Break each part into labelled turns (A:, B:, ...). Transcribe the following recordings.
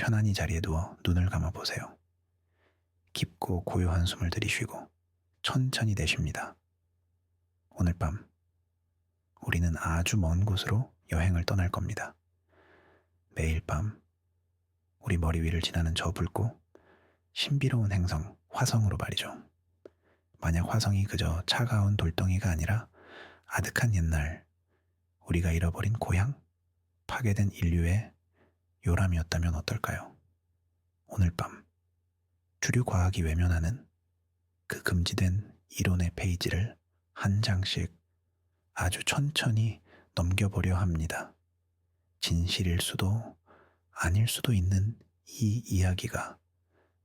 A: 편안히 자리에 누워 눈을 감아 보세요. 깊고 고요한 숨을 들이쉬고 천천히 내쉽니다. 오늘 밤 우리는 아주 먼 곳으로 여행을 떠날 겁니다. 매일 밤 우리 머리 위를 지나는 저 붉고 신비로운 행성 화성으로 말이죠. 만약 화성이 그저 차가운 돌덩이가 아니라 아득한 옛날 우리가 잃어버린 고향, 파괴된 인류의 요람이었다면 어떨까요? 오늘 밤 주류 과학이 외면하는 그 금지된 이론의 페이지를 한 장씩 아주 천천히 넘겨보려 합니다. 진실일 수도 아닐 수도 있는 이 이야기가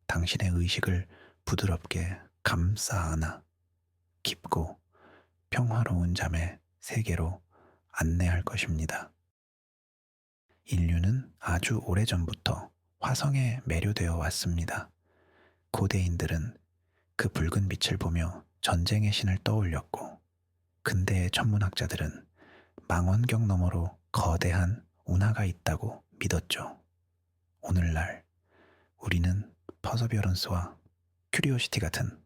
A: 당신의 의식을 부드럽게 감싸 안아 깊고 평화로운 잠의 세계로 안내할 것입니다. 인류는 아주 오래전부터 화성에 매료되어 왔습니다. 고대인들은 그 붉은 빛을 보며 전쟁의 신을 떠올렸고, 근대의 천문학자들은 망원경 너머로 거대한 운하가 있다고 믿었죠. 오늘날 우리는 퍼서비어런스와 큐리오시티 같은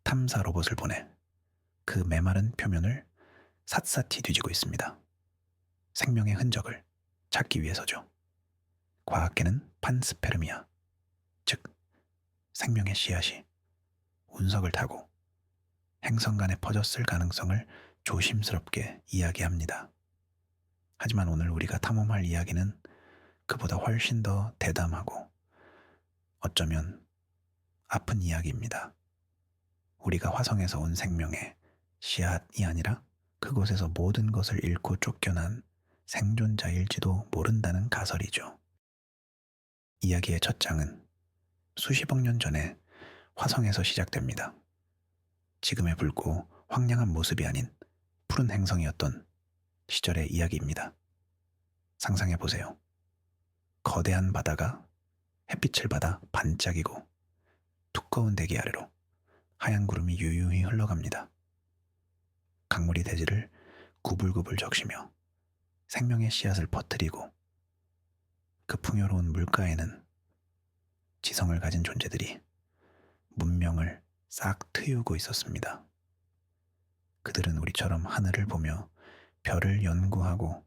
A: 탐사 로봇을 보내 그 메마른 표면을 샅샅이 뒤지고 있습니다. 생명의 흔적을 찾기 위해서죠. 과학계는 판스페르미아, 즉 생명의 씨앗이 운석을 타고 행성 간에 퍼졌을 가능성을 조심스럽게 이야기합니다. 하지만 오늘 우리가 탐험할 이야기는 그보다 훨씬 더 대담하고 어쩌면 아픈 이야기입니다. 우리가 화성에서 온 생명의 씨앗이 아니라 그곳에서 모든 것을 잃고 쫓겨난 생존자일지도 모른다는 가설이죠. 이야기의 첫 장은 수십억 년 전에 화성에서 시작됩니다. 지금의 붉고 황량한 모습이 아닌 푸른 행성이었던 시절의 이야기입니다. 상상해 보세요. 거대한 바다가 햇빛을 받아 반짝이고 두꺼운 대기 아래로 하얀 구름이 유유히 흘러갑니다. 강물이 대지를 구불구불 적시며 생명의 씨앗을 퍼뜨리고 그 풍요로운 물가에는 지성을 가진 존재들이 문명을 싹 트우고 있었습니다. 그들은 우리처럼 하늘을 보며 별을 연구하고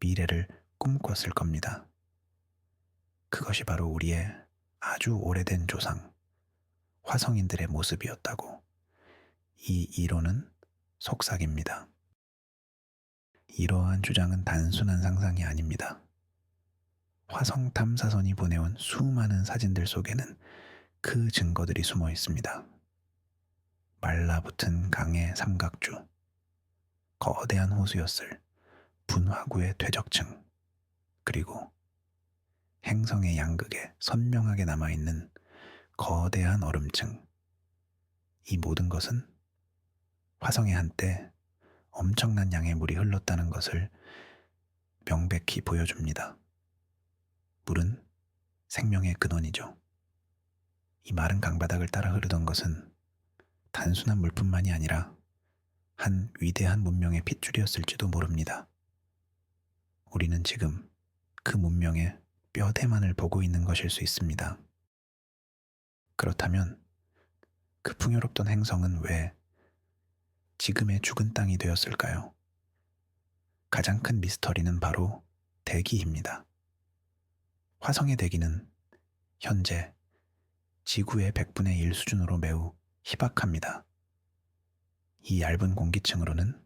A: 미래를 꿈꿨을 겁니다. 그것이 바로 우리의 아주 오래된 조상, 화성인들의 모습이었다고. 이 이론은 속삭입니다. 이러한 주장은 단순한 상상이 아닙니다. 화성 탐사선이 보내온 수많은 사진들 속에는 그 증거들이 숨어 있습니다. 말라붙은 강의 삼각주, 거대한 호수였을 분화구의 퇴적층, 그리고 행성의 양극에 선명하게 남아있는 거대한 얼음층. 이 모든 것은 화성에 한때 엄청난 양의 물이 흘렀다는 것을 명백히 보여줍니다. 물은 생명의 근원이죠. 이 마른 강바닥을 따라 흐르던 것은 단순한 물뿐만이 아니라 한 위대한 문명의 핏줄이었을지도 모릅니다. 우리는 지금 그 문명의 뼈대만을 보고 있는 것일 수 있습니다. 그렇다면 그 풍요롭던 행성은 왜 지금의 죽은 땅이 되었을까요? 가장 큰 미스터리는 바로 대기입니다. 화성의 대기는 현재 지구의 100분의 1 수준으로 매우 희박합니다. 이 얇은 공기층으로는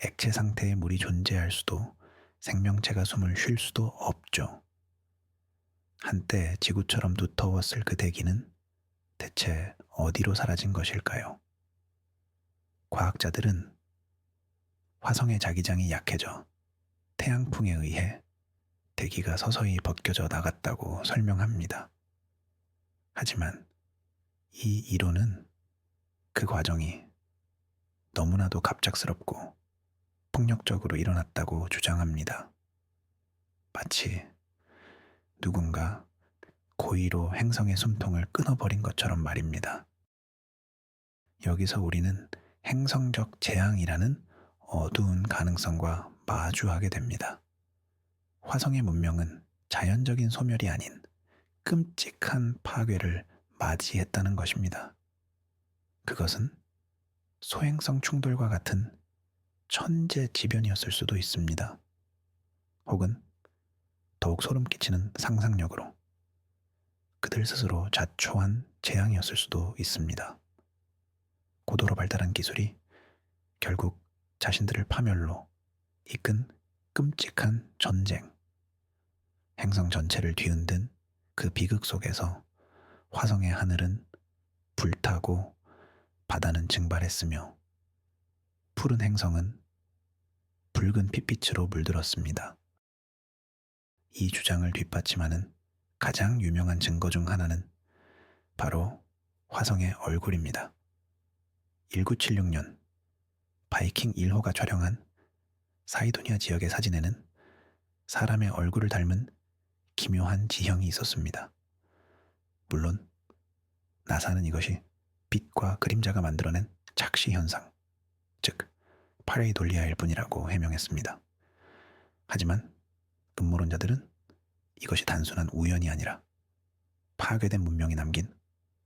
A: 액체 상태의 물이 존재할 수도 생명체가 숨을 쉴 수도 없죠. 한때 지구처럼 두터웠을 그 대기는 대체 어디로 사라진 것일까요? 과학자들은 화성의 자기장이 약해져 태양풍에 의해 대기가 서서히 벗겨져 나갔다고 설명합니다. 하지만 이 이론은 그 과정이 너무나도 갑작스럽고 폭력적으로 일어났다고 주장합니다. 마치 누군가 고의로 행성의 숨통을 끊어버린 것처럼 말입니다. 여기서 우리는 행성적 재앙이라는 어두운 가능성과 마주하게 됩니다. 화성의 문명은 자연적인 소멸이 아닌 끔찍한 파괴를 맞이했다는 것입니다. 그것은 소행성 충돌과 같은 천재지변이었을 수도 있습니다. 혹은 더욱 소름 끼치는 상상력으로 그들 스스로 자초한 재앙이었을 수도 있습니다. 고도로 발달한 기술이 결국 자신들을 파멸로 이끈 끔찍한 전쟁, 행성 전체를 뒤흔든 그 비극 속에서 화성의 하늘은 불타고 바다는 증발했으며 푸른 행성은 붉은 핏빛으로 물들었습니다. 이 주장을 뒷받침하는 가장 유명한 증거 중 하나는 바로 화성의 얼굴입니다. 1976년 바이킹 1호가 촬영한 사이도니아 지역의 사진에는 사람의 얼굴을 닮은 기묘한 지형이 있었습니다. 물론 나사는 이것이 빛과 그림자가 만들어낸 착시 현상, 즉 파레이돌리아일 뿐이라고 해명했습니다. 하지만 음모론자들은 이것이 단순한 우연이 아니라 파괴된 문명이 남긴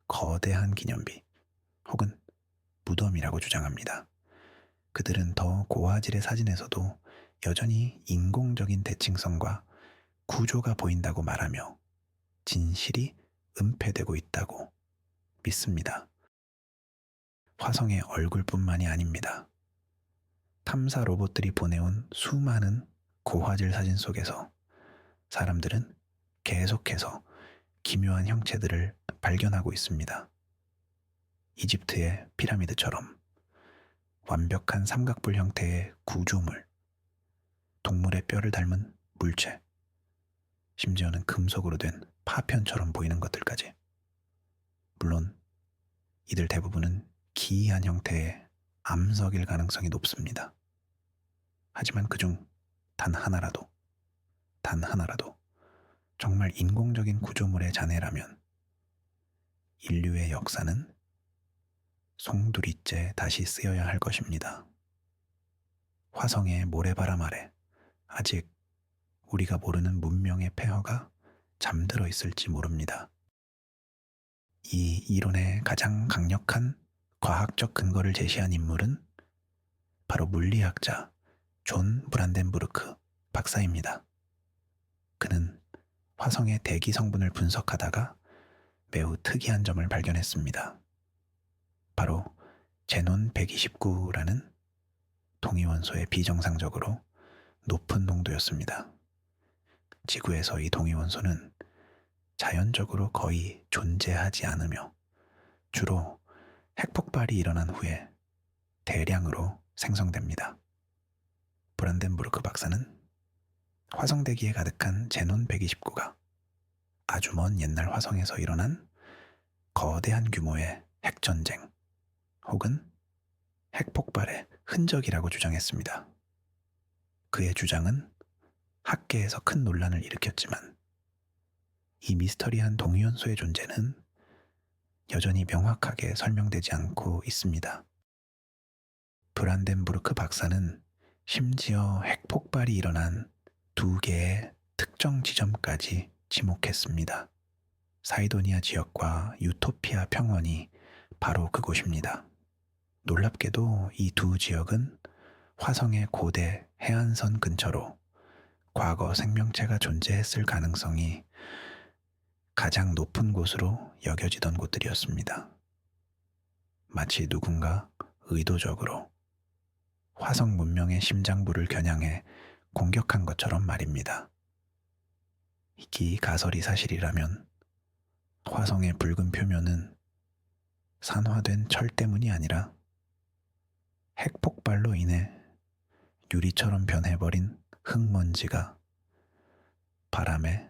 A: 거대한 기념비 혹은 무덤이라고 주장합니다. 그들은 더 고화질의 사진에서도 여전히 인공적인 대칭성과 구조가 보인다고 말하며 진실이 은폐되고 있다고 믿습니다. 화성의 얼굴뿐만이 아닙니다. 탐사 로봇들이 보내온 수많은 고화질 사진 속에서 사람들은 계속해서 기묘한 형체들을 발견하고 있습니다. 이집트의 피라미드처럼 완벽한 삼각뿔 형태의 구조물, 동물의 뼈를 닮은 물체, 심지어는 금속으로 된 파편처럼 보이는 것들까지. 물론 이들 대부분은 기이한 형태의 암석일 가능성이 높습니다. 하지만 그중 단 하나라도 정말 인공적인 구조물의 잔해라면 인류의 역사는 송두리째 다시 쓰여야 할 것입니다. 화성의 모래바람 아래 아직 우리가 모르는 문명의 폐허가 잠들어 있을지 모릅니다. 이 이론의 가장 강력한 과학적 근거를 제시한 인물은 바로 물리학자 존 브란덴부르크 박사입니다. 그는 화성의 대기 성분을 분석하다가 매우 특이한 점을 발견했습니다. 바로 제논 129라는 동위원소의 비정상적으로 높은 농도였습니다. 지구에서 이 동위원소는 자연적으로 거의 존재하지 않으며 주로 핵폭발이 일어난 후에 대량으로 생성됩니다. 브란덴부르크 박사는 화성 대기에 가득한 제논 129가 아주 먼 옛날 화성에서 일어난 거대한 규모의 핵전쟁 혹은 핵폭발의 흔적이라고 주장했습니다. 그의 주장은 학계에서 큰 논란을 일으켰지만 이 미스터리한 동위원소의 존재는 여전히 명확하게 설명되지 않고 있습니다. 브란덴부르크 박사는 심지어 핵폭발이 일어난 2개의 특정 지점까지 지목했습니다. 사이도니아 지역과 유토피아 평원이 바로 그곳입니다. 놀랍게도 이 두 지역은 화성의 고대 해안선 근처로 과거 생명체가 존재했을 가능성이 가장 높은 곳으로 여겨지던 곳들이었습니다. 마치 누군가 의도적으로 화성 문명의 심장부를 겨냥해 공격한 것처럼 말입니다. 이 가설이 사실이라면 화성의 붉은 표면은 산화된 철 때문이 아니라 핵폭발로 인해 유리처럼 변해버린 흙먼지가 바람에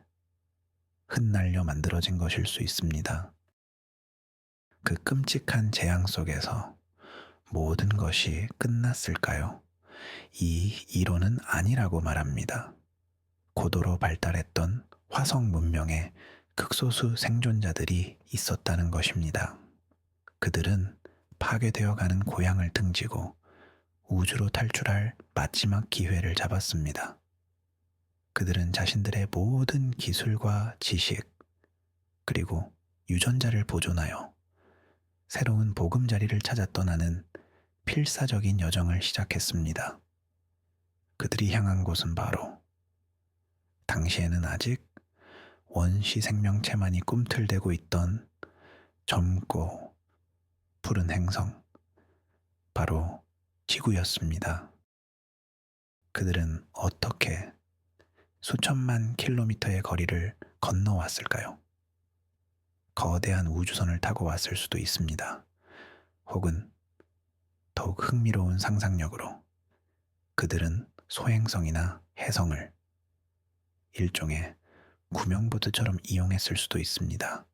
A: 흩날려 만들어진 것일 수 있습니다. 그 끔찍한 재앙 속에서 모든 것이 끝났을까요? 이 이론은 아니라고 말합니다. 고도로 발달했던 화성 문명에 극소수 생존자들이 있었다는 것입니다. 그들은 파괴되어가는 고향을 등지고 우주로 탈출할 마지막 기회를 잡았습니다. 그들은 자신들의 모든 기술과 지식, 그리고 유전자를 보존하여 새로운 보금자리를 찾아 떠나는 필사적인 여정을 시작했습니다. 그들이 향한 곳은 바로 당시에는 아직 원시 생명체만이 꿈틀대고 있던 젊고 푸른 행성, 바로 지구였습니다. 그들은 어떻게 수천만 킬로미터의 거리를 건너왔을까요? 거대한 우주선을 타고 왔을 수도 있습니다. 혹은 더욱 흥미로운 상상력으로 그들은 소행성이나 해성을 일종의 구명보드처럼 이용했을 수도 있습니다.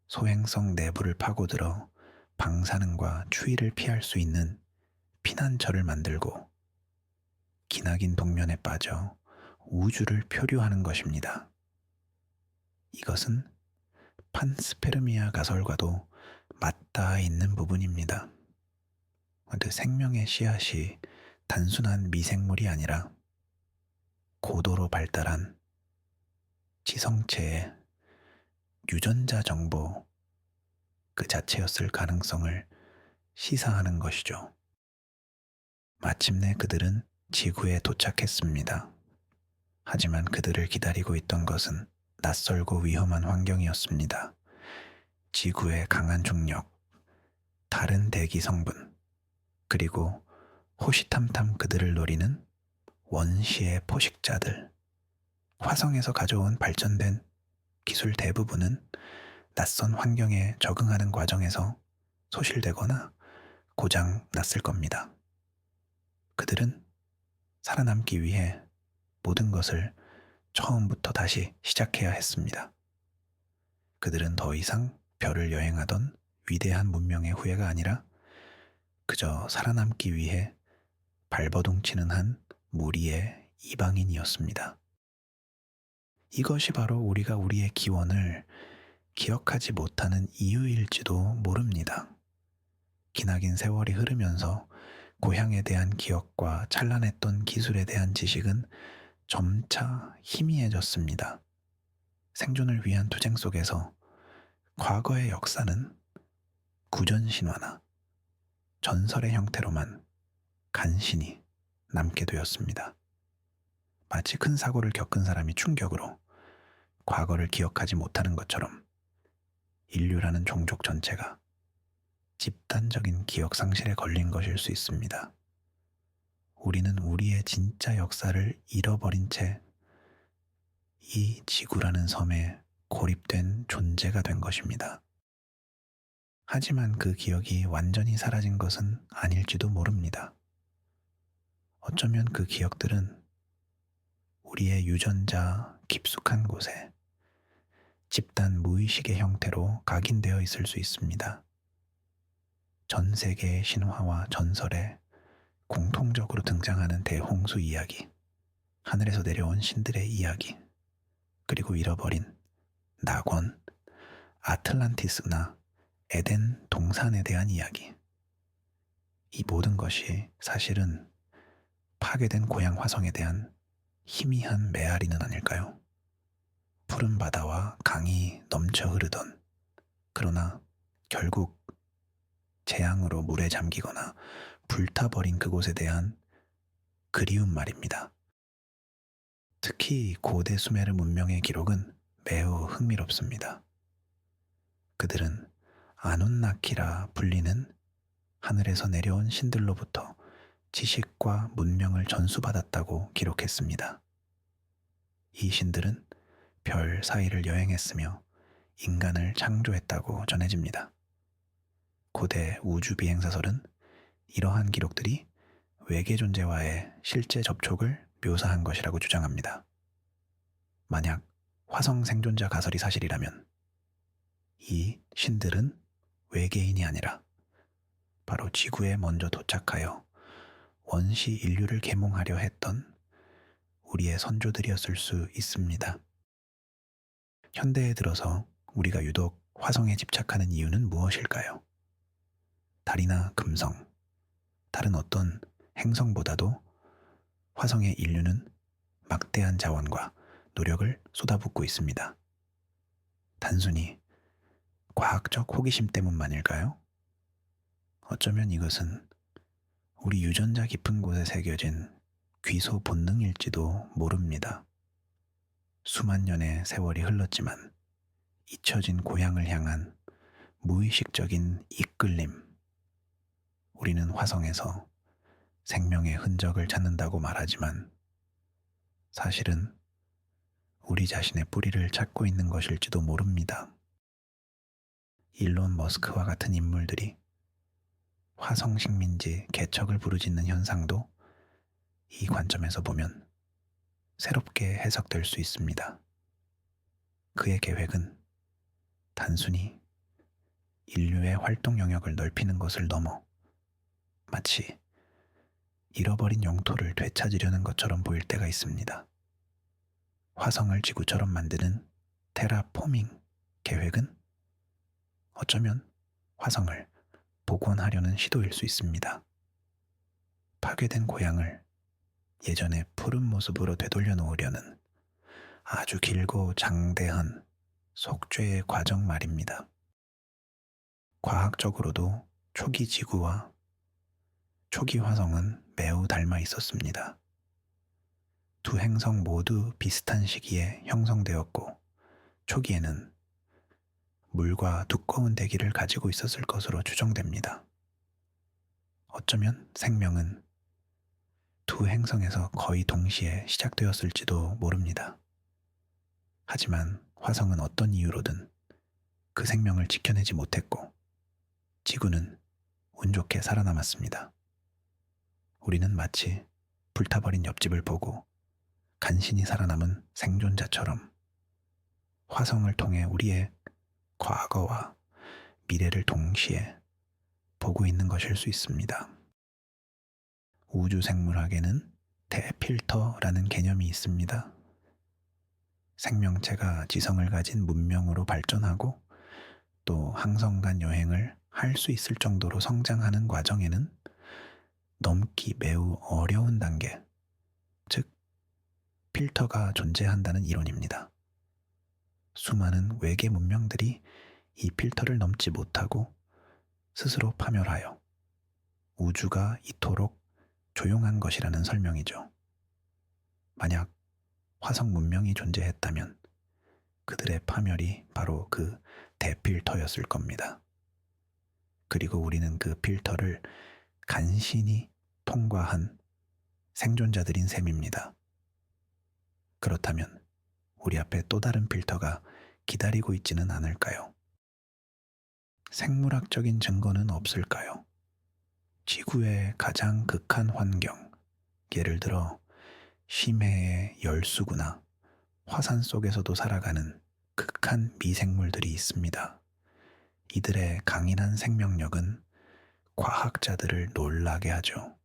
A: 소행성 내부를 파고들어 방사능과 추위를 피할 수 있는 피난처를 만들고 기나긴 동면에 빠져 우주를 표류하는 것입니다. 이것은 판스페르미아 가설과도 맞닿아 있는 부분입니다. 그 생명의 씨앗이 단순한 미생물이 아니라 고도로 발달한 지성체의 유전자 정보 그 자체였을 가능성을 시사하는 것이죠. 마침내 그들은 지구에 도착했습니다. 하지만 그들을 기다리고 있던 것은 낯설고 위험한 환경이었습니다. 지구의 강한 중력, 다른 대기 성분, 그리고 호시탐탐 그들을 노리는 원시의 포식자들. 화성에서 가져온 발전된 기술 대부분은 낯선 환경에 적응하는 과정에서 소실되거나 고장 났을 겁니다. 그들은 살아남기 위해 모든 것을 처음부터 다시 시작해야 했습니다. 그들은 더 이상 별을 여행하던 위대한 문명의 후예가 아니라 그저 살아남기 위해 발버둥 치는 한 무리의 이방인이었습니다. 이것이 바로 우리가 우리의 기원을 기억하지 못하는 이유일지도 모릅니다. 기나긴 세월이 흐르면서 고향에 대한 기억과 찬란했던 기술에 대한 지식은 점차 희미해졌습니다. 생존을 위한 투쟁 속에서 과거의 역사는 구전신화나 전설의 형태로만 간신히 남게 되었습니다. 마치 큰 사고를 겪은 사람이 충격으로 과거를 기억하지 못하는 것처럼 인류라는 종족 전체가 집단적인 기억 상실에 걸린 것일 수 있습니다. 우리는 우리의 진짜 역사를 잃어버린 채 이 지구라는 섬에 고립된 존재가 된 것입니다. 하지만 그 기억이 완전히 사라진 것은 아닐지도 모릅니다. 어쩌면 그 기억들은 우리의 유전자 깊숙한 곳에 집단 무의식의 형태로 각인되어 있을 수 있습니다. 전 세계의 신화와 전설에 공통적으로 등장하는 대홍수 이야기, 하늘에서 내려온 신들의 이야기, 그리고 잃어버린 낙원, 아틀란티스나 에덴 동산에 대한 이야기. 이 모든 것이 사실은 파괴된 고향 화성에 대한 희미한 메아리는 아닐까요? 푸른 바다와 강이 넘쳐 흐르던, 그러나 결국 재앙으로 물에 잠기거나 불타버린 그곳에 대한 그리움 말입니다. 특히 고대 수메르 문명의 기록은 매우 흥미롭습니다. 그들은 아눈나키라 불리는 하늘에서 내려온 신들로부터 지식과 문명을 전수받았다고 기록했습니다. 이 신들은 별 사이를 여행했으며 인간을 창조했다고 전해집니다. 고대 우주 비행사설은 이러한 기록들이 외계 존재와의 실제 접촉을 묘사한 것이라고 주장합니다. 만약 화성 생존자 가설이 사실이라면 이 신들은 외계인이 아니라 바로 지구에 먼저 도착하여 원시 인류를 계몽하려 했던 우리의 선조들이었을 수 있습니다. 현대에 들어서 우리가 유독 화성에 집착하는 이유는 무엇일까요? 달이나 금성, 다른 어떤 행성보다도 화성의 인류는 막대한 자원과 노력을 쏟아붓고 있습니다. 단순히 과학적 호기심 때문만일까요? 어쩌면 이것은 우리 유전자 깊은 곳에 새겨진 귀소 본능일지도 모릅니다. 수만 년의 세월이 흘렀지만 잊혀진 고향을 향한 무의식적인 이끌림. 우리는 화성에서 생명의 흔적을 찾는다고 말하지만 사실은 우리 자신의 뿌리를 찾고 있는 것일지도 모릅니다. 일론 머스크와 같은 인물들이 화성 식민지 개척을 부르짖는 현상도 이 관점에서 보면 새롭게 해석될 수 있습니다. 그의 계획은 단순히 인류의 활동 영역을 넓히는 것을 넘어 마치 잃어버린 영토를 되찾으려는 것처럼 보일 때가 있습니다. 화성을 지구처럼 만드는 테라포밍 계획은 어쩌면 화성을 복원하려는 시도일 수 있습니다. 파괴된 고향을 예전의 푸른 모습으로 되돌려 놓으려는 아주 길고 장대한 속죄의 과정 말입니다. 과학적으로도 초기 지구와 초기 화성은 매우 닮아 있었습니다. 두 행성 모두 비슷한 시기에 형성되었고 초기에는 물과 두꺼운 대기를 가지고 있었을 것으로 추정됩니다. 어쩌면 생명은 두 행성에서 거의 동시에 시작되었을지도 모릅니다. 하지만 화성은 어떤 이유로든 그 생명을 지켜내지 못했고 지구는 운 좋게 살아남았습니다. 우리는 마치 불타버린 옆집을 보고 간신히 살아남은 생존자처럼 화성을 통해 우리의 과거와 미래를 동시에 보고 있는 것일 수 있습니다. 우주 생물학에는 대필터라는 개념이 있습니다. 생명체가 지성을 가진 문명으로 발전하고 또 항성 간 여행을 할 수 있을 정도로 성장하는 과정에는 넘기 매우 어려운 단계, 즉 필터가 존재한다는 이론입니다. 수많은 외계 문명들이 이 필터를 넘지 못하고 스스로 파멸하여 우주가 이토록 조용한 것이라는 설명이죠. 만약 화성 문명이 존재했다면 그들의 파멸이 바로 그 대필터였을 겁니다. 그리고 우리는 그 필터를 간신히 통과한 생존자들인 셈입니다. 그렇다면 우리 앞에 또 다른 필터가 기다리고 있지는 않을까요? 생물학적인 증거는 없을까요? 지구의 가장 극한 환경, 예를 들어 심해의 열수구나 화산 속에서도 살아가는 극한 미생물들이 있습니다. 이들의 강인한 생명력은 과학자들을 놀라게 하죠.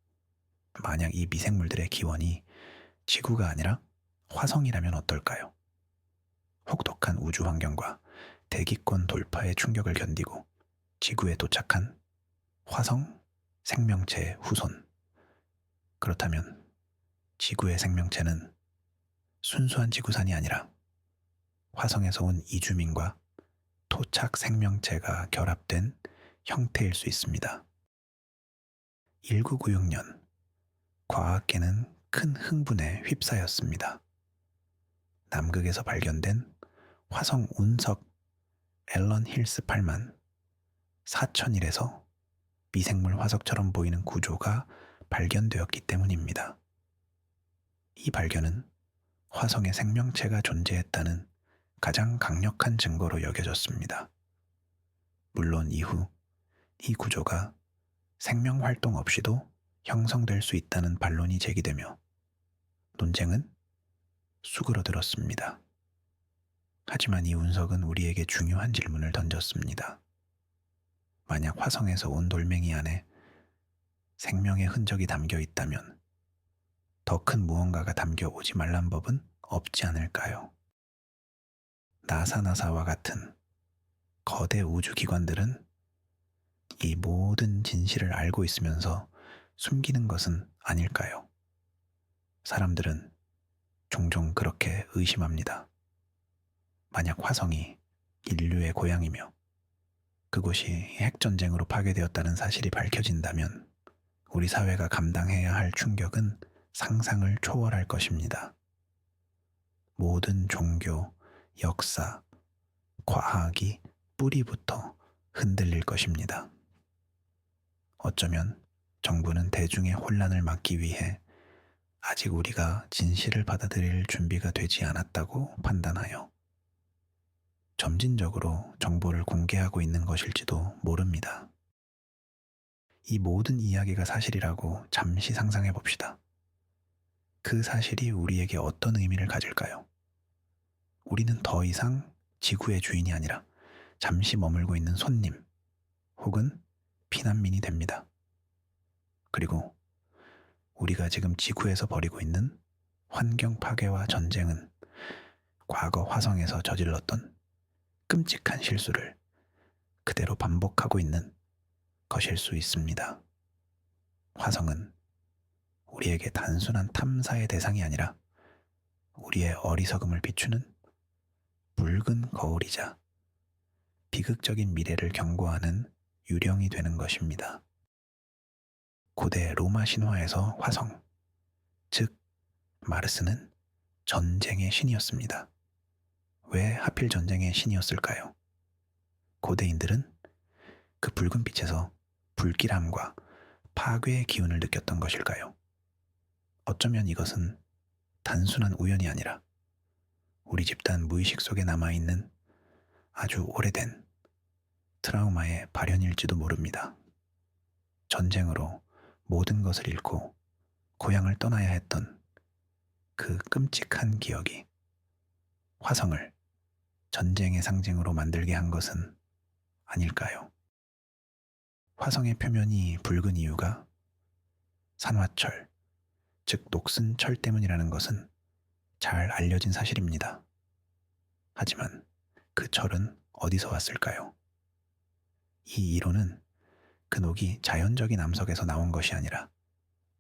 A: 만약 이 미생물들의 기원이 지구가 아니라 화성이라면 어떨까요? 혹독한 우주 환경과 대기권 돌파의 충격을 견디고 지구에 도착한 화성 생명체의 후손. 그렇다면 지구의 생명체는 순수한 지구산이 아니라 화성에서 온 이주민과 토착 생명체가 결합된 형태일 수 있습니다. 1996년 과학계는 큰 흥분에 휩싸였습니다. 남극에서 발견된 화성 운석 앨런 힐스 8만 4001에서 미생물 화석처럼 보이는 구조가 발견되었기 때문입니다. 이 발견은 화성에 생명체가 존재했다는 가장 강력한 증거로 여겨졌습니다. 물론 이후 이 구조가 생명 활동 없이도 형성될 수 있다는 반론이 제기되며 논쟁은 수그러들었습니다. 하지만 이 운석은 우리에게 중요한 질문을 던졌습니다. 만약 화성에서 온 돌멩이 안에 생명의 흔적이 담겨 있다면 더 큰 무언가가 담겨 오지 말란 법은 없지 않을까요? 나사와 같은 거대 우주기관들은 이 모든 진실을 알고 있으면서 숨기는 것은 아닐까요? 사람들은 종종 그렇게 의심합니다. 만약 화성이 인류의 고향이며 그곳이 핵전쟁으로 파괴되었다는 사실이 밝혀진다면 우리 사회가 감당해야 할 충격은 상상을 초월할 것입니다. 모든 종교, 역사, 과학이 뿌리부터 흔들릴 것입니다. 어쩌면 정부는 대중의 혼란을 막기 위해 아직 우리가 진실을 받아들일 준비가 되지 않았다고 판단하여 점진적으로 정보를 공개하고 있는 것일지도 모릅니다. 이 모든 이야기가 사실이라고 잠시 상상해 봅시다. 그 사실이 우리에게 어떤 의미를 가질까요? 우리는 더 이상 지구의 주인이 아니라 잠시 머물고 있는 손님 혹은 피난민이 됩니다. 그리고 우리가 지금 지구에서 벌이고 있는 환경 파괴와 전쟁은 과거 화성에서 저질렀던 끔찍한 실수를 그대로 반복하고 있는 것일 수 있습니다. 화성은 우리에게 단순한 탐사의 대상이 아니라 우리의 어리석음을 비추는 붉은 거울이자 비극적인 미래를 경고하는 유령이 되는 것입니다. 고대 로마 신화에서 화성, 즉 마르스는 전쟁의 신이었습니다. 왜 하필 전쟁의 신이었을까요? 고대인들은 그 붉은 빛에서 불길함과 파괴의 기운을 느꼈던 것일까요? 어쩌면 이것은 단순한 우연이 아니라 우리 집단 무의식 속에 남아있는 아주 오래된 트라우마의 발현일지도 모릅니다. 전쟁으로 모든 것을 잃고 고향을 떠나야 했던 그 끔찍한 기억이 화성을 전쟁의 상징으로 만들게 한 것은 아닐까요? 화성의 표면이 붉은 이유가 산화철, 즉 녹슨 철 때문이라는 것은 잘 알려진 사실입니다. 하지만 그 철은 어디서 왔을까요? 이 이론은 그 녹이 자연적인 암석에서 나온 것이 아니라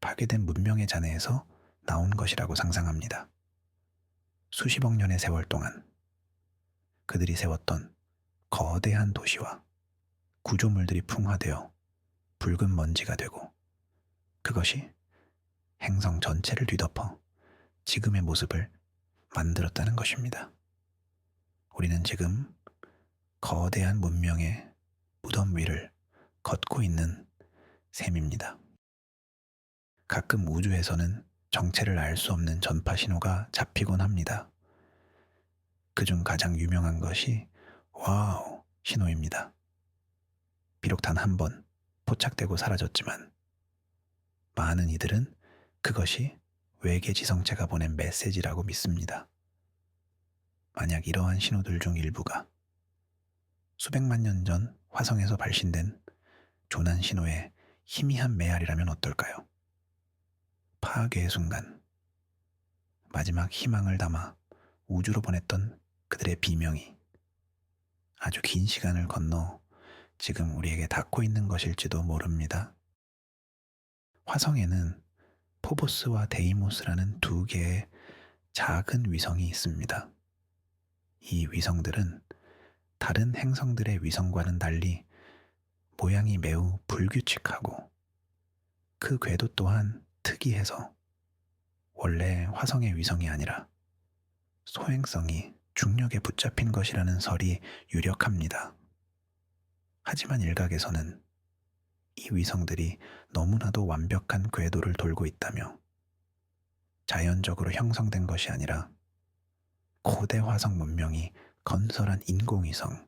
A: 파괴된 문명의 잔해에서 나온 것이라고 상상합니다. 수십억 년의 세월 동안 그들이 세웠던 거대한 도시와 구조물들이 풍화되어 붉은 먼지가 되고 그것이 행성 전체를 뒤덮어 지금의 모습을 만들었다는 것입니다. 우리는 지금 거대한 문명의 무덤 위를 걷고 있는 셈입니다. 가끔 우주에서는 정체를 알 수 없는 전파 신호가 잡히곤 합니다. 그중 가장 유명한 것이 와우 신호입니다. 비록 단 한 번 포착되고 사라졌지만 많은 이들은 그것이 외계 지성체가 보낸 메시지라고 믿습니다. 만약 이러한 신호들 중 일부가 수백만 년 전 화성에서 발신된 조난 신호의 희미한 메아리라면 어떨까요? 파괴의 순간, 마지막 희망을 담아 우주로 보냈던 그들의 비명이 아주 긴 시간을 건너 지금 우리에게 닿고 있는 것일지도 모릅니다. 화성에는 포보스와 데이모스라는 두 개의 작은 위성이 있습니다. 이 위성들은 다른 행성들의 위성과는 달리 모양이 매우 불규칙하고 그 궤도 또한 특이해서 원래 화성의 위성이 아니라 소행성이 중력에 붙잡힌 것이라는 설이 유력합니다. 하지만 일각에서는 이 위성들이 너무나도 완벽한 궤도를 돌고 있다며 자연적으로 형성된 것이 아니라 고대 화성 문명이 건설한 인공위성,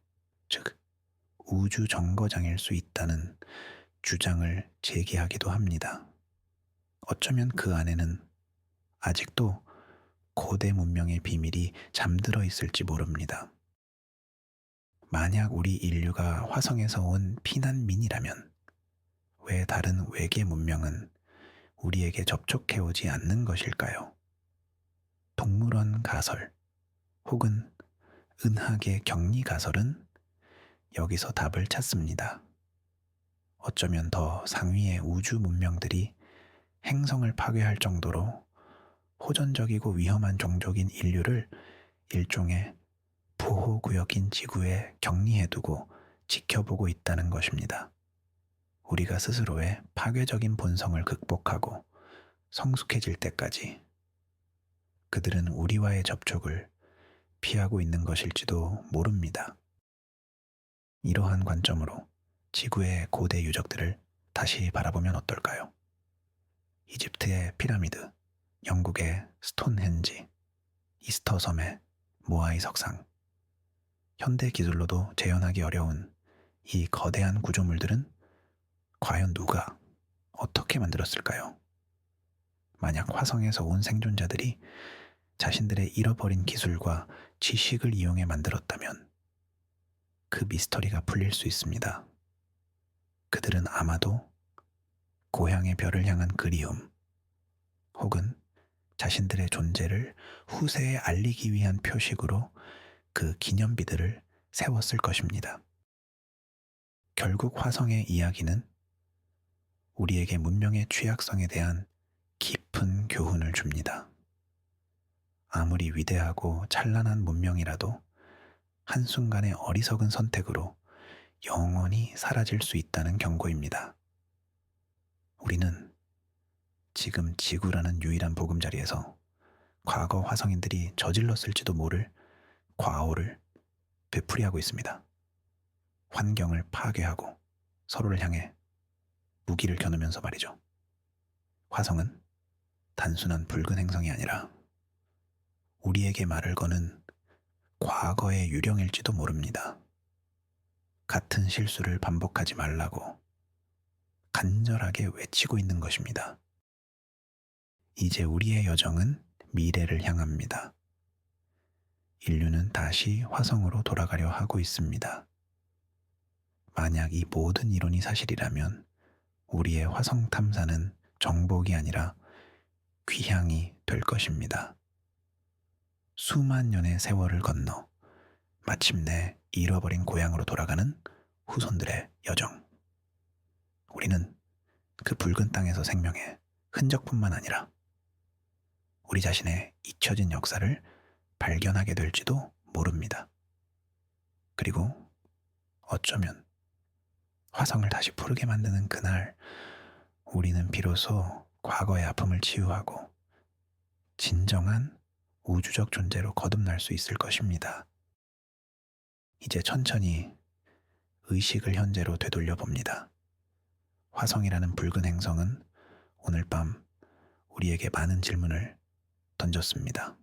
A: 즉 우주 정거장일 수 있다는 주장을 제기하기도 합니다. 어쩌면 그 안에는 아직도 고대 문명의 비밀이 잠들어 있을지 모릅니다. 만약 우리 인류가 화성에서 온 피난민이라면 왜 다른 외계 문명은 우리에게 접촉해오지 않는 것일까요? 동물원 가설 혹은 은하계 격리 가설은 여기서 답을 찾습니다. 어쩌면 더 상위의 우주 문명들이 행성을 파괴할 정도로 호전적이고 위험한 종족인 인류를 일종의 보호구역인 지구에 격리해두고 지켜보고 있다는 것입니다. 우리가 스스로의 파괴적인 본성을 극복하고 성숙해질 때까지 그들은 우리와의 접촉을 피하고 있는 것일지도 모릅니다. 이러한 관점으로 지구의 고대 유적들을 다시 바라보면 어떨까요? 이집트의 피라미드, 영국의 스톤헨지, 이스터 섬의 모아이 석상, 현대 기술로도 재현하기 어려운 이 거대한 구조물들은 과연 누가 어떻게 만들었을까요? 만약 화성에서 온 생존자들이 자신들의 잃어버린 기술과 지식을 이용해 만들었다면 그 미스터리가 풀릴 수 있습니다. 그들은 아마도 고향의 별을 향한 그리움 혹은 자신들의 존재를 후세에 알리기 위한 표식으로 그 기념비들을 세웠을 것입니다. 결국 화성의 이야기는 우리에게 문명의 취약성에 대한 깊은 교훈을 줍니다. 아무리 위대하고 찬란한 문명이라도 한순간의 어리석은 선택으로 영원히 사라질 수 있다는 경고입니다. 우리는 지금 지구라는 유일한 보금자리에서 과거 화성인들이 저질렀을지도 모를 과오를 되풀이하고 있습니다. 환경을 파괴하고 서로를 향해 무기를 겨누면서 말이죠. 화성은 단순한 붉은 행성이 아니라 우리에게 말을 거는 과거의 유령일지도 모릅니다. 같은 실수를 반복하지 말라고 간절하게 외치고 있는 것입니다. 이제 우리의 여정은 미래를 향합니다. 인류는 다시 화성으로 돌아가려 하고 있습니다. 만약 이 모든 이론이 사실이라면 우리의 화성 탐사는 정복이 아니라 귀향이 될 것입니다. 수만 년의 세월을 건너 마침내 잃어버린 고향으로 돌아가는 후손들의 여정. 우리는 그 붉은 땅에서 생명의 흔적뿐만 아니라 우리 자신의 잊혀진 역사를 발견하게 될지도 모릅니다. 그리고 어쩌면 화성을 다시 푸르게 만드는 그날 우리는 비로소 과거의 아픔을 치유하고 진정한 우주적 존재로 거듭날 수 있을 것입니다. 이제 천천히 의식을 현재로 되돌려 봅니다. 화성이라는 붉은 행성은 오늘 밤 우리에게 많은 질문을 던졌습니다.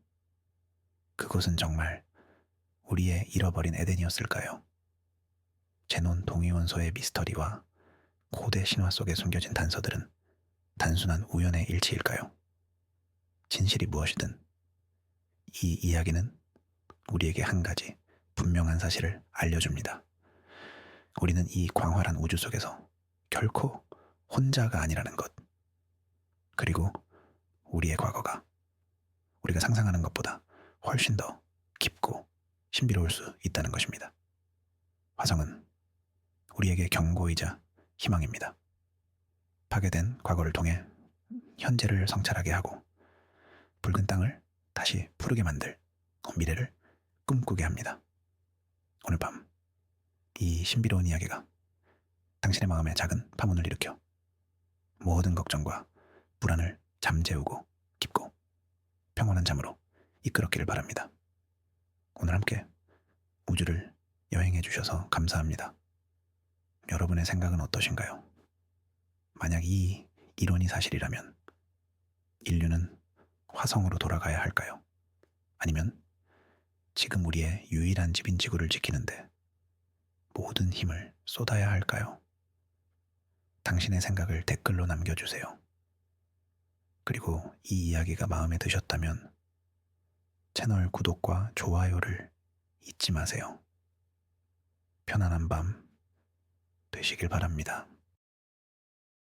A: 그곳은 정말 우리의 잃어버린 에덴이었을까요? 제논 동위원소의 미스터리와 고대 신화 속에 숨겨진 단서들은 단순한 우연의 일치일까요? 진실이 무엇이든 이 이야기는 우리에게 한 가지 분명한 사실을 알려줍니다. 우리는 이 광활한 우주 속에서 결코 혼자가 아니라는 것. 그리고 우리의 과거가 우리가 상상하는 것보다 훨씬 더 깊고 신비로울 수 있다는 것입니다. 화성은 우리에게 경고이자 희망입니다. 파괴된 과거를 통해 현재를 성찰하게 하고 붉은 땅을 다시 푸르게 만들 미래를 꿈꾸게 합니다. 오늘 밤 이 신비로운 이야기가 당신의 마음에 작은 파문을 일으켜 모든 걱정과 불안을 잠재우고 깊고 평온한 잠으로 이끌었기를 바랍니다. 오늘 함께 우주를 여행해 주셔서 감사합니다. 여러분의 생각은 어떠신가요? 만약 이 이론이 사실이라면 인류는 화성으로 돌아가야 할까요? 아니면 지금 우리의 유일한 집인 지구를 지키는데 모든 힘을 쏟아야 할까요? 당신의 생각을 댓글로 남겨주세요. 그리고 이 이야기가 마음에 드셨다면 채널 구독과 좋아요를 잊지 마세요. 편안한 밤 되시길 바랍니다.